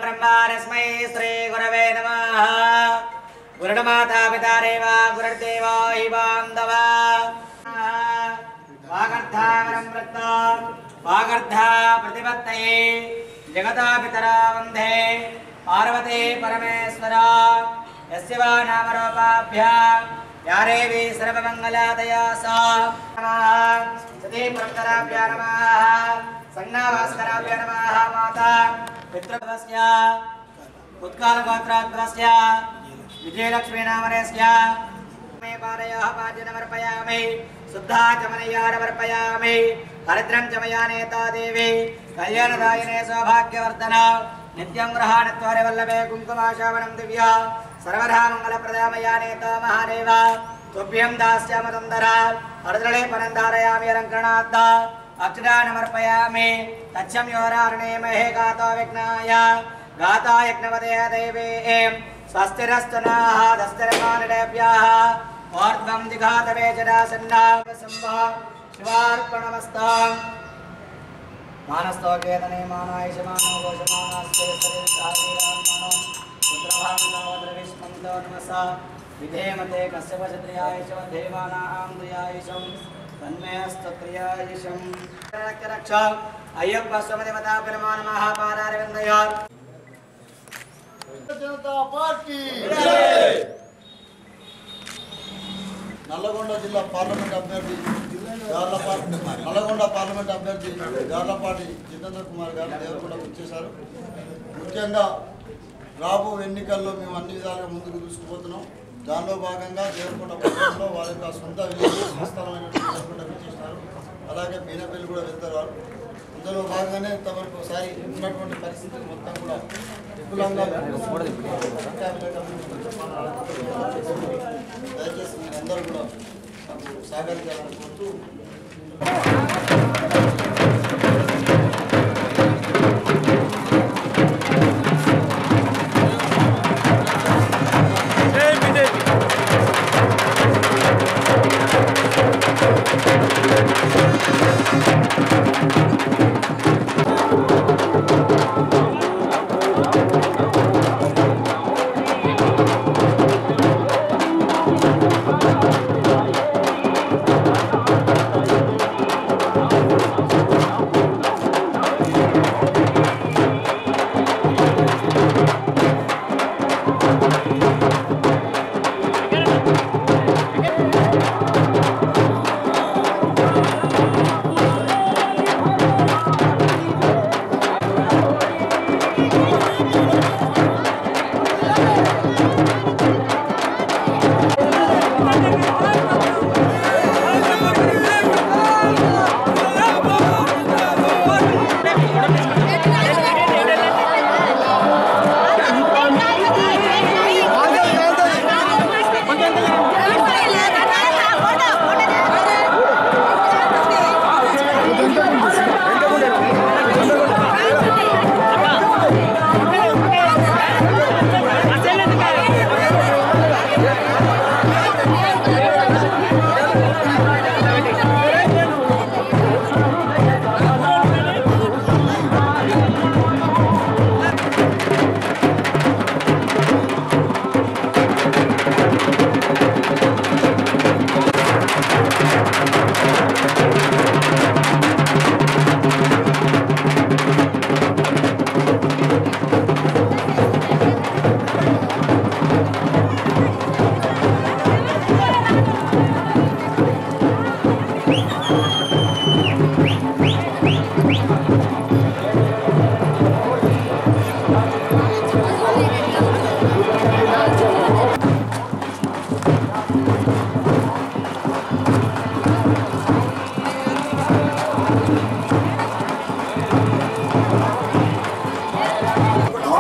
ब्रह्मास्मै श्री गुरवे नमः। गुरुर्माता पिता रेवा गुरुर्देवो हि बान्धवा। वागर्धावरं वृत्तो वागर्धा प्रतिपत्तये जगता पितरा वन्दे पार्वती परमेश्वरा। यस्य वा नामरूपाभ्यां या देवी सर्वमङ्गलादया सा सती परम्पराभ्यां नमः। संज्ञाभास्कराभ्यां नमः। माता पितृभवस्य उत्कालगोत्राद्वस्य विजयलक्ष्मी नामनस्य मे पारयः पाद्यनमर्पयामि शुद्धाचमनयानमर्पयामि हरिद्रं च मया नेता देवी कल्याणदायिने सौभाग्यवर्धन नित्यं ग्रहाणत्वारिवल्लभे कुङ्कुमाशावनं दिव्या सर्वधा मङ्गलप्रदा मया नेता महादेव तुभ्यं दास्यामदन्दर हरिद्रळे पनन्दारयामि अलङ्करणात् अक्षरानमर्पयामि तच्छं योरार्णे महे गातो विघ्नाय गाता यज्ञवदे देवे स्वस्तिरस्तु नः दस्तिर्मानिडेभ्यः ऊर्ध्वं जिघातवे जडासन्नासम्भा शिवार्पणमस्तु मानस्तोकेतने मानायशमानो घोषमानास्ते शरीरसावीरान्मनो पुत्रभावनावद्रविष्मन्तो नमसा विधेमते कश्यपशत्रियायश देवानां द्रियायशं तन्मेऽस्तत्रियायशं रक्ष अय्यप्प स्वमदेवता परमान महापारारविन्दया जनता पार्टी నల్లగొండ జిల్లా పార్లమెంట్ అభ్యర్థి గార్లపాటి నల్లగొండ పార్లమెంట్ అభ్యర్థి గార్లపాటి జితేంద్ర కుమార్ గారు దేవరకొండకు వచ్చేశారు. ముఖ్యంగా రాబో ఎన్నికల్లో మేము అన్ని విధాలుగా ముందుకు తీసుకుపోతున్నాం. దానిలో భాగంగా దేవరకొండ పట్టణంలో వారి యొక్క సొంత స్వస్థలమైనటువంటి దేవరకొండకు వచ్చేసారు. అలాగే బీనపల్లి కూడా వెళ్తారు వారు. అందులో భాగంగానే ఇంతవరకు ఒకసారి ఉన్నటువంటి పరిస్థితులు మొత్తం కూడా విపులంగా దయచేసి అందరూ కూడా సహకరించాలని కోరుతూ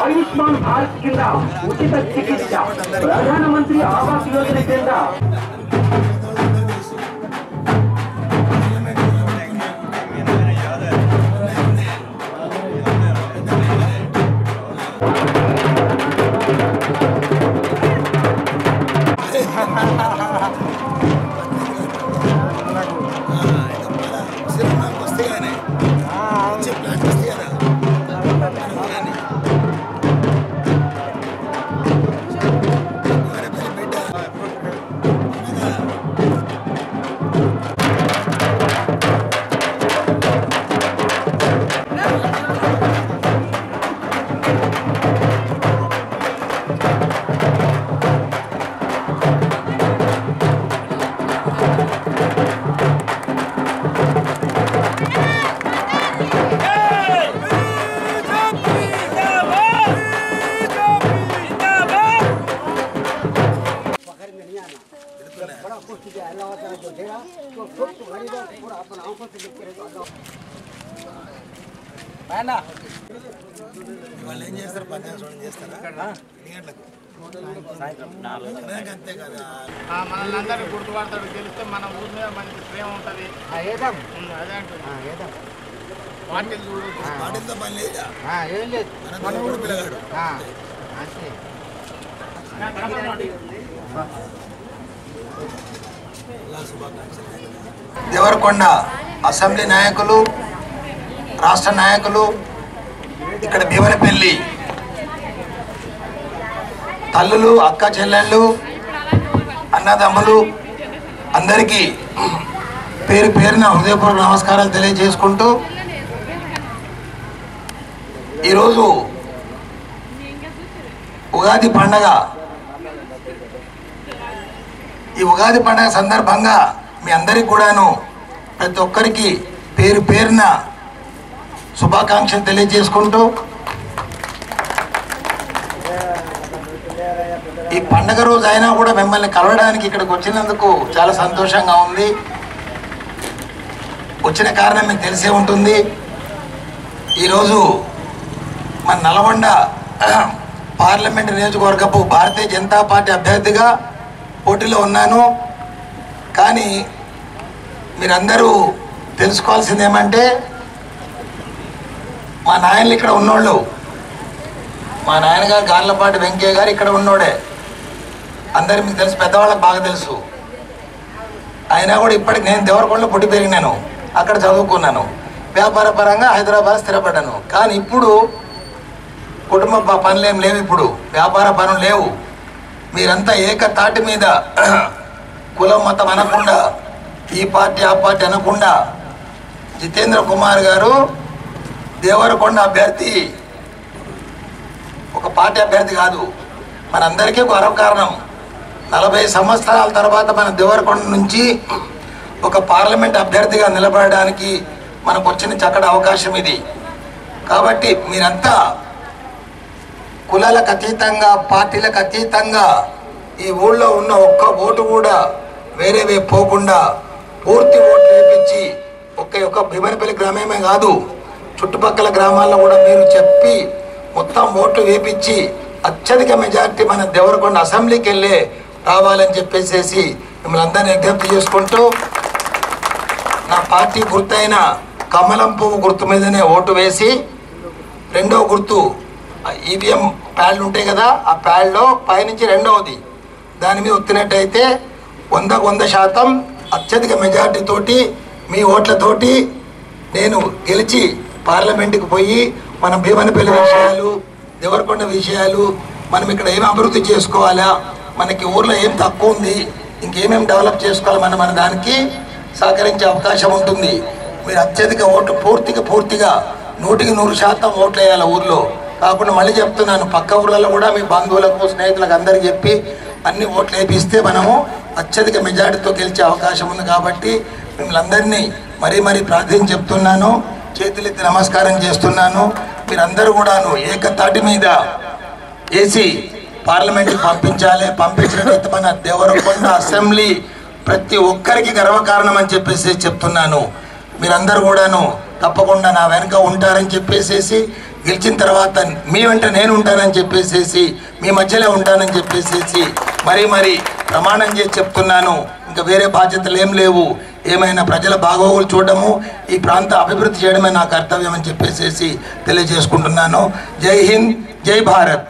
आयुष्मान भारत किंद उचित चिकित्सा प्रधानमंत्री आवास योजना किंद వాళ్ళు ఏం చేస్తారు? పద్యాసం చేస్తారా? ఎన్ని గంటలకు? అంతే కదా. మనల్ని అందరూ గుర్తుపడతాడు. గెలిస్తే మన ఊరి మీద మనకి ప్రేమ ఉంటుంది. అదే అంటున్నా. పార్టీలు చూడు, పాటితో పని లేదా? ఏం లేదు. మన ఊరు పిల్లగాడు. దేవరకొండ అసెంబ్లీ నాయకులు, రాష్ట్ర నాయకులు, ఇక్కడ భీమనపల్లి తల్లులు, అక్క చెల్లెళ్ళు, అన్నదమ్ములు అందరికీ పేరు పేరున హృదయపూర్వక నమస్కారాలు తెలియజేసుకుంటూ ఈరోజు ఉగాది పండగ. ఈ ఉగాది పండగ సందర్భంగా మీ అందరికి కూడాను ప్రతి ఒక్కరికి పేరు పేరున శుభాకాంక్షలు తెలియజేసుకుంటూ ఈ పండగ రోజు అయినా కూడా మిమ్మల్ని కలవడానికి ఇక్కడికి వచ్చినందుకు చాలా సంతోషంగా ఉంది. వచ్చిన కారణం మీకు తెలిసే ఉంటుంది. ఈరోజు మన నల్గొండ పార్లమెంట్ నియోజకవర్గపు భారతీయ జనతా పార్టీ అభ్యర్థిగా పోటీలో ఉన్నాను. కానీ మీరందరూ తెలుసుకోవాల్సింది ఏమంటే, మా నాయనలు ఇక్కడ ఉన్నోళ్ళు, మా నాయనగారు గార్లపాటి వెంకయ్య గారు ఇక్కడ ఉన్నోడే, అందరికి మీకు తెలుసు, పెద్దవాళ్ళకి బాగా తెలుసు. అయినా కూడా ఇప్పటికి నేను దేవరకొండలో పుట్టి పెరిగినాను, అక్కడ చదువుకున్నాను, వ్యాపార పరంగా హైదరాబాద్ స్థిరపడ్డాను. కానీ ఇప్పుడు కుటుంబ పనులు ఏం లేవు, ఇప్పుడు వ్యాపార పనులు లేవు. మీరంతా ఏకతాటి మీద కులం మతం అనకుండా, ఈ పార్టీ ఆ పార్టీ అనకుండా, జితేంద్ర కుమార్ గారు దేవరకొండ అభ్యర్థి, ఒక పార్టీ అభ్యర్థి కాదు, మనందరికీ గర్వకారణం. 40 సంవత్సరాల తర్వాత మన దేవరకొండ నుంచి ఒక పార్లమెంట్ అభ్యర్థిగా నిలబడడానికి మనకు వచ్చిన చక్కటి అవకాశం ఇది. కాబట్టి మీరంతా కులాలకు అతీతంగా, పార్టీలకు అతీతంగా ఈ ఊళ్ళో ఉన్న ఒక్క ఓటు కూడా వేరే వైపు పోకుండా పూర్తి ఓట్లు వేయించి, ఒక్క భీమనపల్లి గ్రామమే కాదు చుట్టుపక్కల గ్రామాల్లో కూడా మీరు చెప్పి మొత్తం ఓట్లు వేయించి అత్యధిక మెజార్టీ మన దేవరకొండ అసెంబ్లీకి వెళ్ళే రావాలని చెప్పేసి మిమ్మల్ని అందరినీ విజ్ఞప్తి చేసుకుంటూ, నా పార్టీ గుర్తైన కమలం పువ్వు గుర్తు మీదనే ఓటు వేసి, రెండో గుర్తు ఈవీఎం ప్యాడ్లు ఉంటాయి కదా, ఆ ప్యాడ్లో పైనుంచి రెండవది దాని మీద ఒత్తినట్టయితే 100% అత్యధిక మెజార్టీతోటి మీ ఓట్లతోటి నేను గెలిచి పార్లమెంటుకి పోయి మన భీమనపల్లి విషయాలు, దేవరకొండ విషయాలు, మనం ఇక్కడ ఏం అభివృద్ధి చేసుకోవాలా, మనకి ఊర్లో ఏం తక్కువ ఉంది, ఇంకేమేమి డెవలప్ చేసుకోవాలి, మన దానికి సహకరించే అవకాశం ఉంటుంది. మీరు అత్యధిక ఓట్లు పూర్తిగా 100% ఓట్లు వేయాలి ఊర్లో. కాకుండా మళ్ళీ చెప్తున్నాను, పక్క ఊర్లలో కూడా మీ బంధువులకు, స్నేహితులకు అందరికీ చెప్పి అన్ని ఓట్లు వేపిస్తే మనము అత్యధిక మెజార్టీతో గెలిచే అవకాశం ఉంది. కాబట్టి మిమ్మల్ని అందరినీ మరీ ప్రార్థన చెప్తున్నాను, చేతులెత్తి నమస్కారం చేస్తున్నాను. మీరందరూ కూడాను ఏకతాటి మీద వేసి పార్లమెంట్కి పంపించాలి. పంపించినట్లయితే మన దేవరకొండ అసెంబ్లీ ప్రతి ఒక్కరికి గర్వకారణం అని చెప్పేసి చెప్తున్నాను. మీరందరూ కూడాను తప్పకుండా నా వెనక ఉంటారని చెప్పేసి, గెలిచిన తర్వాత మీ వెంట నేను ఉంటానని చెప్పేసి, మీ మధ్యలో ఉంటానని చెప్పేసి మరీ ప్రమాణం చేసి చెప్తున్నాను. ఇంకా వేరే బాధ్యతలు ఏం లేవు. ఏమైనా ప్రజల బాగోగులు చూడడము, ఈ ప్రాంత అభివృద్ధి చేయడమే నా కర్తవ్యం అని చెప్పేసి తెలియజేసుకుంటున్నాను. జై హింద్, జై భారత్.